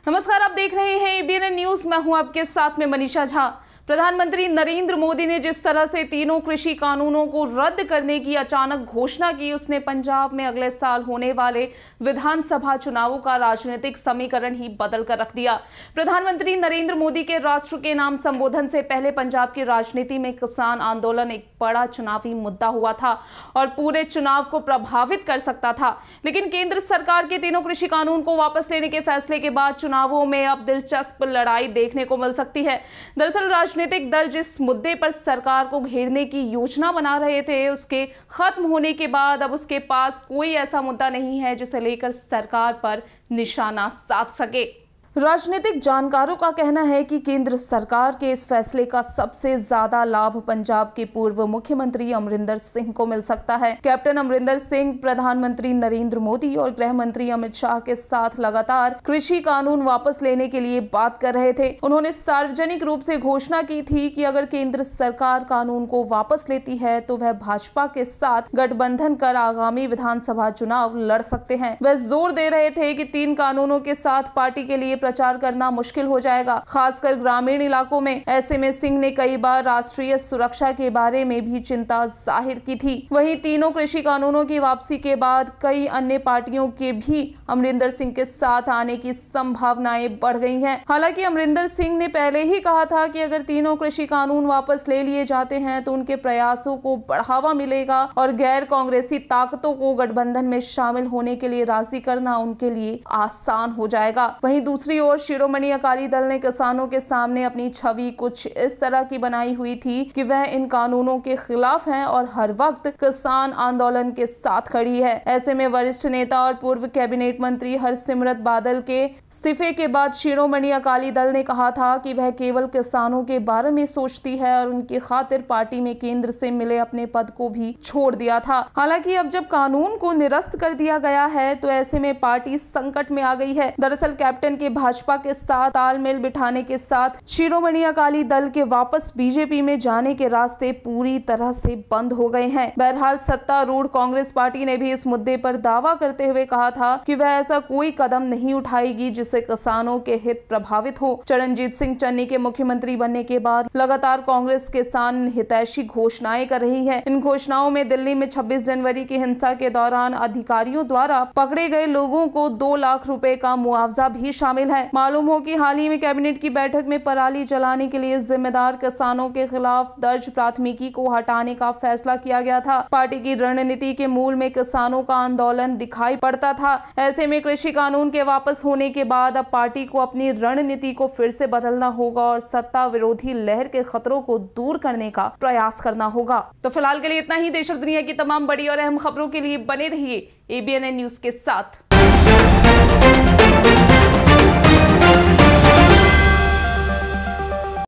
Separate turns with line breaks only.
नमस्कार, आप देख रहे हैं एबीएन न्यूज। मैं हूं आपके साथ में मनीषा झा। प्रधानमंत्री नरेंद्र मोदी ने जिस तरह से तीनों कृषि कानूनों को रद्द करने की अचानक घोषणा की, उसने पंजाब में अगले साल होने वाले विधानसभा चुनावों का राजनीतिक समीकरण ही बदल कर रख दिया। प्रधानमंत्री नरेंद्र मोदी के राष्ट्र के नाम संबोधन से पहले पंजाब की राजनीति में किसान आंदोलन एक बड़ा चुनावी मुद्दा हुआ था और पूरे चुनाव को प्रभावित कर सकता था। लेकिन केंद्र सरकार के तीनों कृषि कानून को वापस लेने के फैसले के बाद चुनावों में अब दिलचस्प लड़ाई देखने को मिल सकती है। दरअसल राजनीतिक दल जिस मुद्दे पर सरकार को घेरने की योजना बना रहे थे, उसके खत्म होने के बाद अब उसके पास कोई ऐसा मुद्दा नहीं है जिसे लेकर सरकार पर निशाना साध सके। राजनीतिक जानकारों का कहना है कि केंद्र सरकार के इस फैसले का सबसे ज्यादा लाभ पंजाब के पूर्व मुख्यमंत्री अमरिंदर सिंह को मिल सकता है। कैप्टन अमरिंदर सिंह प्रधानमंत्री नरेंद्र मोदी और गृह मंत्री अमित शाह के साथ लगातार कृषि कानून वापस लेने के लिए बात कर रहे थे। उन्होंने सार्वजनिक रूप से घोषणा की थी कि अगर केंद्र सरकार कानून को वापस लेती है तो वह भाजपा के साथ गठबंधन कर आगामी विधानसभा चुनाव लड़ सकते हैं। वह जोर दे रहे थे कि 3 कानूनों के साथ पार्टी के लिए प्रचार करना मुश्किल हो जाएगा, खासकर ग्रामीण इलाकों में। ऐसे में सिंह ने कई बार राष्ट्रीय सुरक्षा के बारे में भी चिंता जाहिर की थी। वहीं तीनों कृषि कानूनों की वापसी के बाद कई अन्य पार्टियों के भी अमरिंदर सिंह के साथ आने की संभावनाएं बढ़ गई हैं। हालांकि अमरिंदर सिंह ने पहले ही कहा था कि अगर तीनों कृषि कानून वापस ले लिए जाते हैं तो उनके प्रयासों को बढ़ावा मिलेगा और गैर कांग्रेसी ताकतों को गठबंधन में शामिल होने के लिए राजी करना उनके लिए आसान हो जाएगा। वहीं दूसरी और शिरोमणि अकाली दल ने किसानों के सामने अपनी छवि कुछ इस तरह की बनाई हुई थी कि वह इन कानूनों के खिलाफ हैं और हर वक्त किसान आंदोलन के साथ खड़ी है। ऐसे में वरिष्ठ नेता और पूर्व कैबिनेट मंत्री हरसिमरत बादल के इस्तीफे के बाद शिरोमणि अकाली दल ने कहा था कि वह केवल किसानों के बारे में सोचती है और उनकी खातिर पार्टी में केंद्र से मिले अपने पद को भी छोड़ दिया था। हालांकि अब जब कानून को निरस्त कर दिया गया है तो ऐसे में पार्टी संकट में आ गई है। दरअसल कैप्टन के भाजपा के साथ तालमेल बिठाने के साथ शिरोमणि अकाली दल के वापस बीजेपी में जाने के रास्ते पूरी तरह से बंद हो गए हैं। बहरहाल सत्तारूढ़ कांग्रेस पार्टी ने भी इस मुद्दे पर दावा करते हुए कहा था कि वह ऐसा कोई कदम नहीं उठाएगी जिससे किसानों के हित प्रभावित हो। चरणजीत सिंह चन्नी के मुख्यमंत्री बनने के बाद लगातार कांग्रेस किसान हितैषी घोषणाएं कर रही है। इन घोषणाओं में दिल्ली में 26 जनवरी की हिंसा के दौरान अधिकारियों द्वारा पकड़े गए लोगों को 2 लाख रुपए का मुआवजा भी शामिल है। मालूम हो कि हाल ही में कैबिनेट की बैठक में पराली जलाने के लिए जिम्मेदार किसानों के खिलाफ दर्ज प्राथमिकी को हटाने का फैसला किया गया था। पार्टी की रणनीति के मूल में किसानों का आंदोलन दिखाई पड़ता था। ऐसे में कृषि कानून के वापस होने के बाद अब पार्टी को अपनी रणनीति को फिर से बदलना होगा और सत्ता विरोधी लहर के खतरों को दूर करने का प्रयास करना होगा। तो फिलहाल के लिए इतना ही। देश और दुनिया की तमाम बड़ी और अहम खबरों के लिए बने रहिए एबीएन न्यूज के साथ।